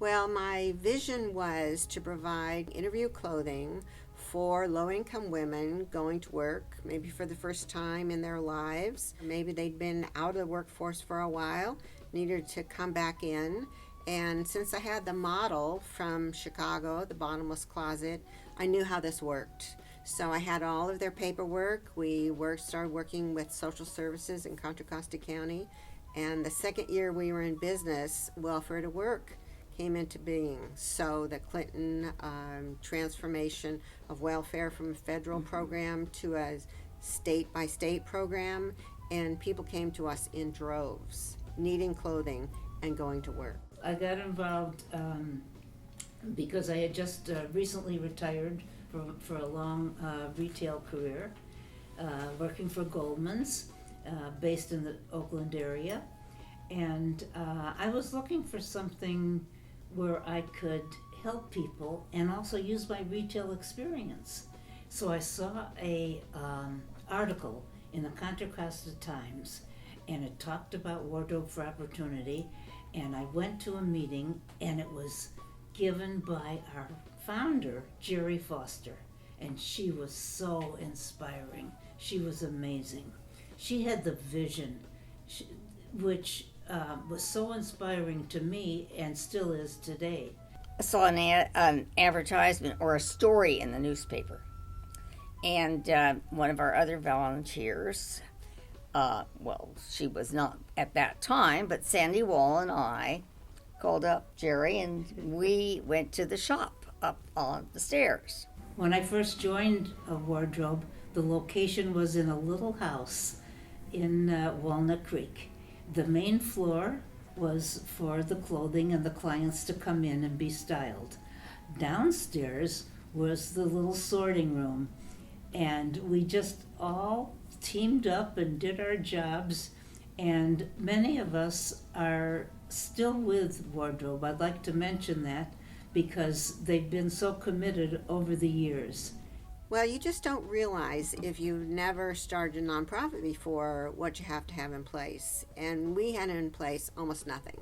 Well, my vision was to provide interview clothing for low income women going to work, maybe for the first time in their lives. Maybe they'd been out of the workforce for a while, needed to come back in. And since I had the model from Chicago, the Bottomless Closet, I knew how this worked. So I had all of their paperwork. Started working with social services in Contra Costa County. And the second year we were in business, Welfare to Work came into being. So the Clinton transformation of welfare from a federal program to a state by state program, and people came to us in droves, needing clothing and going to work. I got involved because I had just recently retired for a long retail career, working for Goldman's, based in the Oakland area. And I was looking for something where I could help people and also use my retail experience. So I saw a article in the Contra Costa Times, and it talked about Wardrobe for Opportunity, and I went to a meeting, and it was given by our founder, Jeri Foster, and she was so inspiring. She was amazing. She had the vision, which was so inspiring to me and still is today. I saw an advertisement or a story in the newspaper, and one of our other volunteers, she was not at that time, but Sandy Wall and I called up Jeri, and we went to the shop up on the stairs. When I first joined a wardrobe, the location was in a little house in Walnut Creek. The main floor was for the clothing and the clients to come in and be styled. Downstairs was the little sorting room, and we just all teamed up and did our jobs, and many of us are still with Wardrobe. I'd like to mention that because they've been so committed over the years. Well, you just don't realize if you've never started a nonprofit before what you have to have in place. And we had in place almost nothing.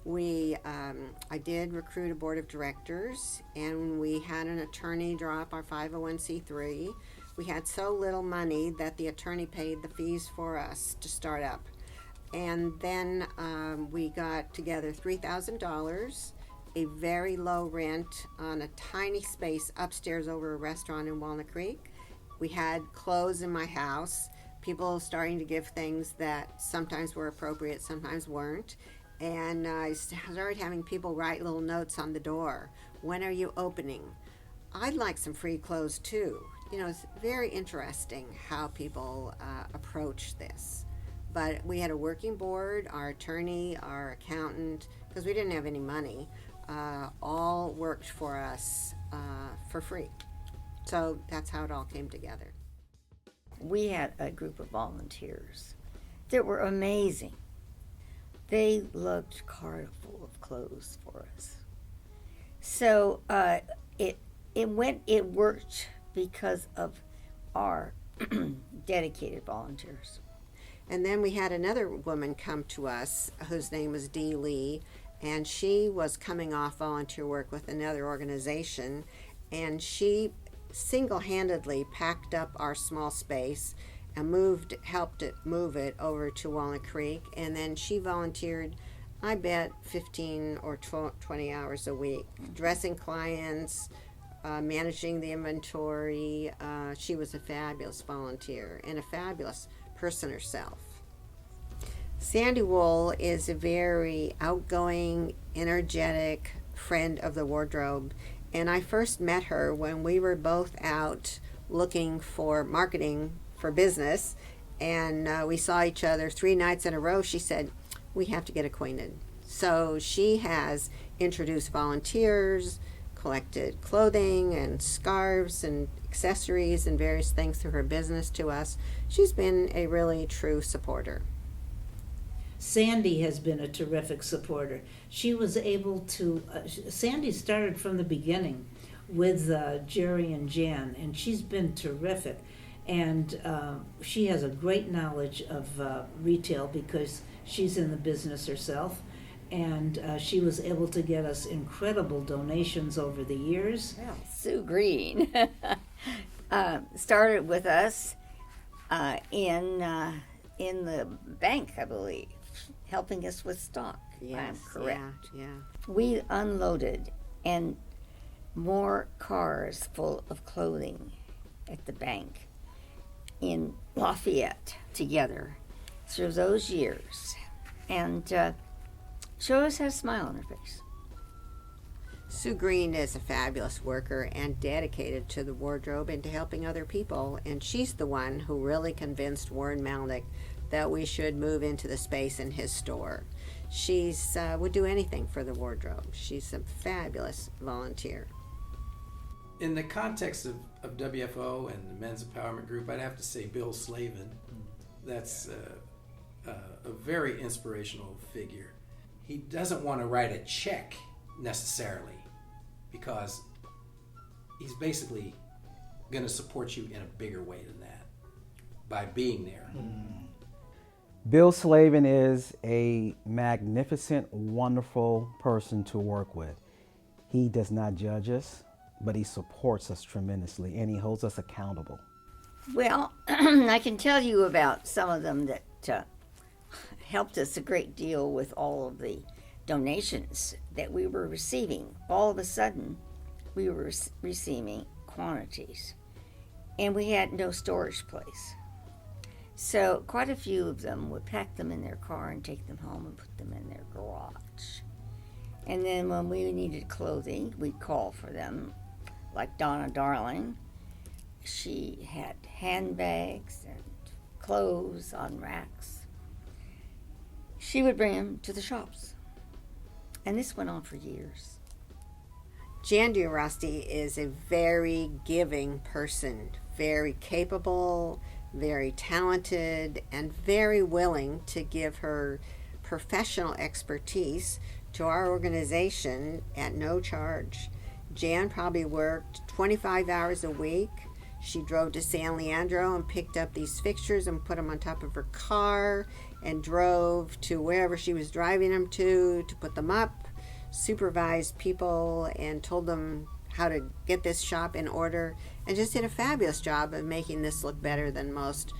I did recruit a board of directors, and we had an attorney draw up our 501c3. We had so little money that the attorney paid the fees for us to start up. And then we got together $3,000, a very low rent on a tiny space upstairs over a restaurant in Walnut Creek. We had clothes in my house, people starting to give things that sometimes were appropriate, sometimes weren't. And I started having people write little notes on the door. When are you opening? I'd like some free clothes too. You know, it's very interesting how people approach this. But we had a working board, our attorney, our accountant, because we didn't have any money, all worked for us for free. So that's how it all came together. We had a group of volunteers that were amazing. They looked car full of clothes for us. So it worked because of our dedicated volunteers. And then we had another woman come to us whose name was Dee Lee, and she was coming off volunteer work with another organization, and she single-handedly packed up our small space and helped move it over to Walnut Creek, and then she volunteered, I bet, 15 or 20 hours a week, dressing clients, managing the inventory. She was a fabulous volunteer and a fabulous person herself. Sandy Wool is a very outgoing, energetic friend of the wardrobe, and I first met her when we were both out looking for marketing for business, and we saw each other 3 nights in a row. She said, we have to get acquainted. So she has introduced volunteers, collected clothing and scarves and accessories and various things through her business to us. She's been a really true supporter. Sandy has been a terrific supporter. She was able to, Sandy started from the beginning with Jeri and Jan, and she's been terrific. And she has a great knowledge of retail because she's in the business herself. and she was able to get us incredible donations over the years. Well, Sue Green started with us in the bank, I believe, helping us with stock. Yes, I'm correct. Yeah. We unloaded and more cars full of clothing at the bank in Lafayette together through those years. And she always had a smile on her face. Sue Green is a fabulous worker and dedicated to the wardrobe and to helping other people. And she's the one who really convinced Warren Malnick that we should move into the space in his store. She's would do anything for the wardrobe. She's a fabulous volunteer. In the context of WFO and the Men's Empowerment Group, I'd have to say Bill Slavin. That's a very inspirational figure. He doesn't want to write a check necessarily, because he's basically going to support you in a bigger way than that by being there. Bill Slavin is a magnificent, wonderful person to work with. He does not judge us, but he supports us tremendously, and he holds us accountable. Well, I can tell you about some of them that helped us a great deal with all of the donations that we were receiving. All of a sudden, we were receiving quantities, and we had no storage place. So quite a few of them would pack them in their car and take them home and put them in their garage. And then when we needed clothing, we'd call for them, like Donna Darling. She had handbags and clothes on racks. She would bring them to the shops. And this went on for years. Jan Urioste is a very giving person, very capable, very talented, and very willing to give her professional expertise to our organization at no charge. Jan probably worked 25 hours a week. She drove to San Leandro and picked up these fixtures and put them on top of her car and drove to wherever she was driving them to put them up, supervised people and told them how to get this shop in order, and just did a fabulous job of making this look better than most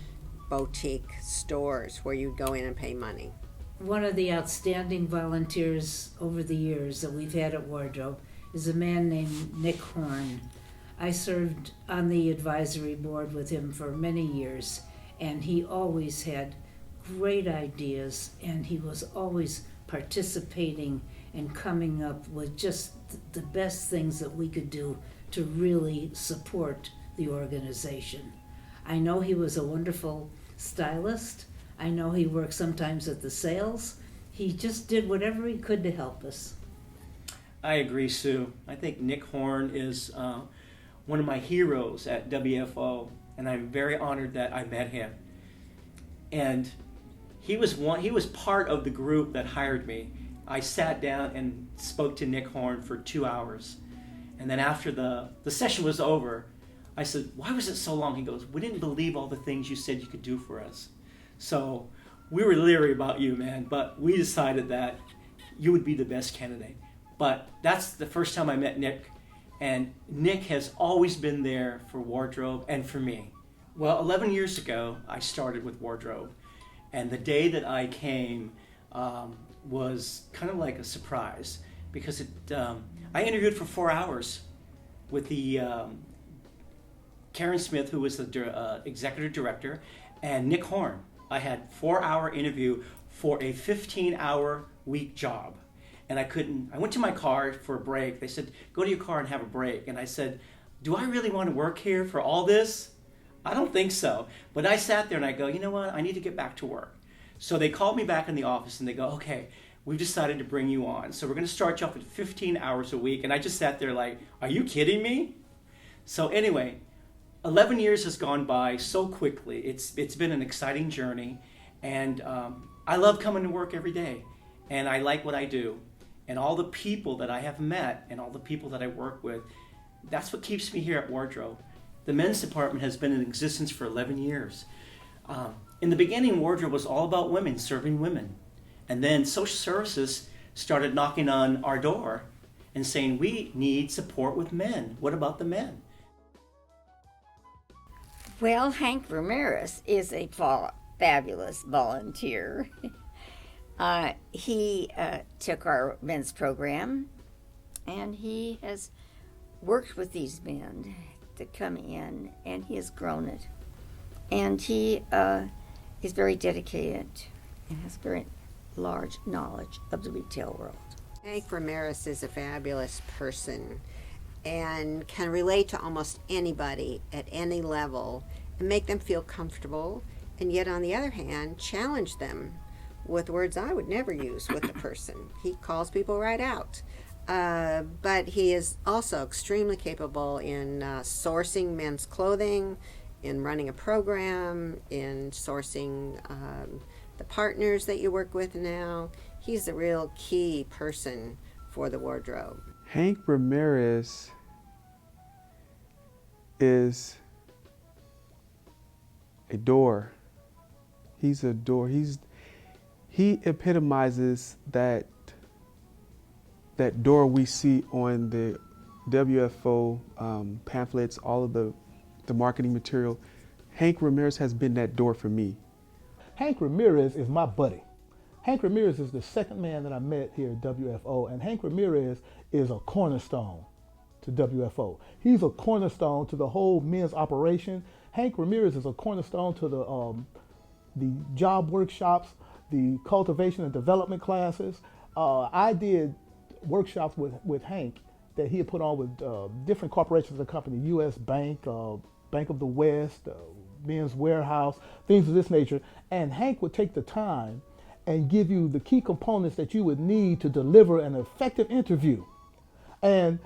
boutique stores where you'd go in and pay money. One of the outstanding volunteers over the years that we've had at Wardrobe is a man named Nick Horn. I served on the advisory board with him for many years, and he always had great ideas, and he was always participating and coming up with just the best things that we could do to really support the organization. I know he was a wonderful stylist. I know he worked sometimes at the sales. He just did whatever he could to help us. I agree, Sue. I think Nick Horn is one of my heroes at WFO, and I'm very honored that I met him. And he was part of the group that hired me. I sat down and spoke to Nick Horn for 2 hours. And then after the session was over, I said, "Why was it so long?" He goes, "We didn't believe all the things you said you could do for us." So we were leery about you, man, but we decided that you would be the best candidate. But that's the first time I met Nick, and Nick has always been there for Wardrobe and for me. Well, 11 years ago, I started with Wardrobe, and the day that I came was kind of like a surprise, because I interviewed for 4 hours with the Karen Smith, who was the executive director, and Nick Horn. I had 4-hour interview for a 15-hour week job. And I went to my car for a break. They said, "Go to your car and have a break." And I said, "Do I really want to work here for all this? I don't think so." But I sat there and I go, "You know what? I need to get back to work." So they called me back in the office and they go, "Okay, we've decided to bring you on. So we're going to start you off at 15 hours a week." And I just sat there like, "Are you kidding me?" So anyway, 11 years has gone by so quickly. It's been an exciting journey. And I love coming to work every day. And I like what I do. And all the people that I have met and all the people that I work with, that's what keeps me here at Wardrobe. The men's department has been in existence for 11 years. In the beginning, Wardrobe was all about women, serving women. And then social services started knocking on our door and saying, we need support with men. What about the men? Well, Hank Ramirez is a fabulous volunteer. He took our men's program, and he has worked with these men to come in, and he has grown it. And he is very dedicated and has very large knowledge of the retail world. Hank Ramirez is a fabulous person and can relate to almost anybody at any level and make them feel comfortable, and yet on the other hand challenge them with words I would never use with a person. He calls people right out. But he is also extremely capable in sourcing men's clothing, in running a program, in sourcing the partners that you work with now. He's a real key person for the wardrobe. Hank Ramirez is a door. He's a door. He epitomizes that door we see on the WFO pamphlets, all of the marketing material. Hank Ramirez has been that door for me. Hank Ramirez is my buddy. Hank Ramirez is the second man that I met here at WFO, and Hank Ramirez is a cornerstone to WFO. He's a cornerstone to the whole men's operation. Hank Ramirez is a cornerstone to the job workshops, the cultivation and development classes. I did workshops with Hank that he had put on with different corporations of the company, U.S. Bank, Bank of the West, Men's Warehouse, things of this nature. And Hank would take the time and give you the key components that you would need to deliver an effective interview. And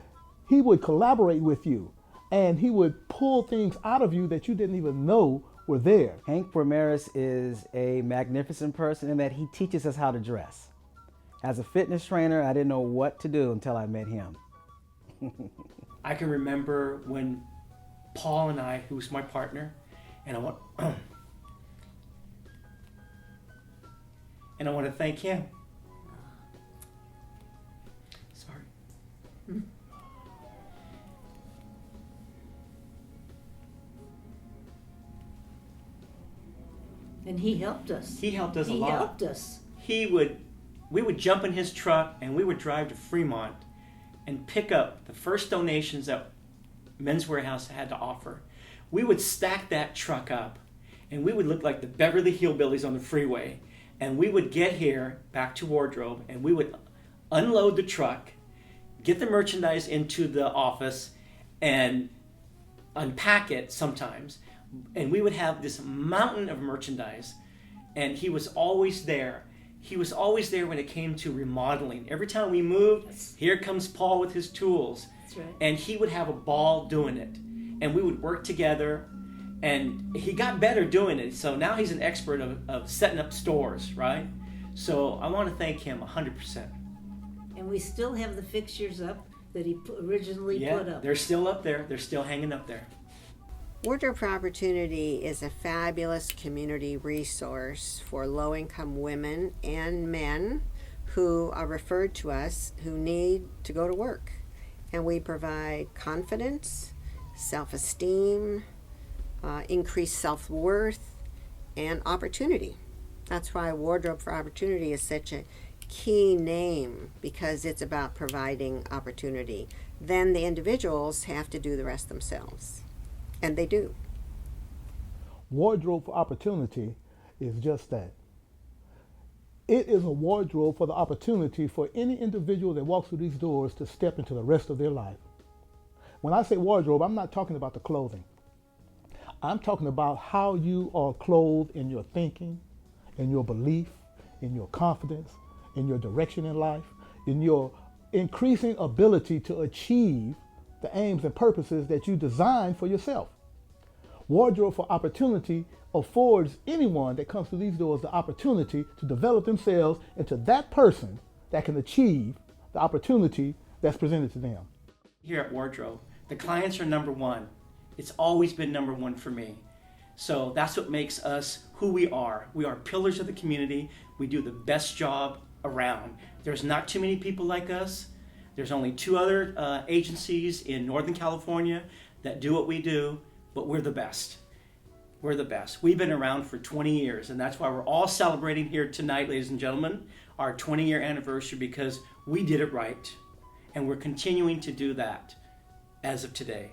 he would collaborate with you, and he would pull things out of you that you didn't even know were there. Hank Ramirez is a magnificent person in that he teaches us how to dress. As a fitness trainer, I didn't know what to do until I met him. I can remember when Paul and I, who's my partner, and I want to thank him. Sorry. And he helped us. He helped us a lot. He helped us. We would jump in his truck and we would drive to Fremont and pick up the first donations that Men's Warehouse had to offer. We would stack that truck up and we would look like the Beverly Hillbillies on the freeway. And we would get here back to wardrobe and we would unload the truck, get the merchandise into the office and unpack it sometimes. And we would have this mountain of merchandise, and he was always there. He was always there when it came to remodeling. Every time we moved, here comes Paul with his tools. That's right. And he would have a ball doing it. And we would work together, and he got better doing it. So now he's an expert of setting up stores, right? So I want to thank him 100%. And we still have the fixtures up that he originally put up. They're still up there. They're still hanging up there. Wardrobe for Opportunity is a fabulous community resource for low-income women and men who are referred to us who need to go to work. And we provide confidence, self-esteem, increased self-worth, and opportunity. That's why Wardrobe for Opportunity is such a key name, because it's about providing opportunity. Then the individuals have to do the rest themselves. And they do. Wardrobe for Opportunity is just that. It is a wardrobe for the opportunity for any individual that walks through these doors to step into the rest of their life. When I say wardrobe, I'm not talking about the clothing. I'm talking about how you are clothed in your thinking, in your belief, in your confidence, in your direction in life, in your increasing ability to achieve the aims and purposes that you designed for yourself. Wardrobe for Opportunity affords anyone that comes through these doors the opportunity to develop themselves into that person that can achieve the opportunity that's presented to them. Here at Wardrobe, the clients are number one. It's always been number one for me. So that's what makes us who we are. We are pillars of the community. We do the best job around. There's not too many people like us. There's only 2 other agencies in Northern California that do what we do, but we're the best. We're the best. We've been around for 20 years, and that's why we're all celebrating here tonight, ladies and gentlemen, our 20-year anniversary, because we did it right, and we're continuing to do that as of today.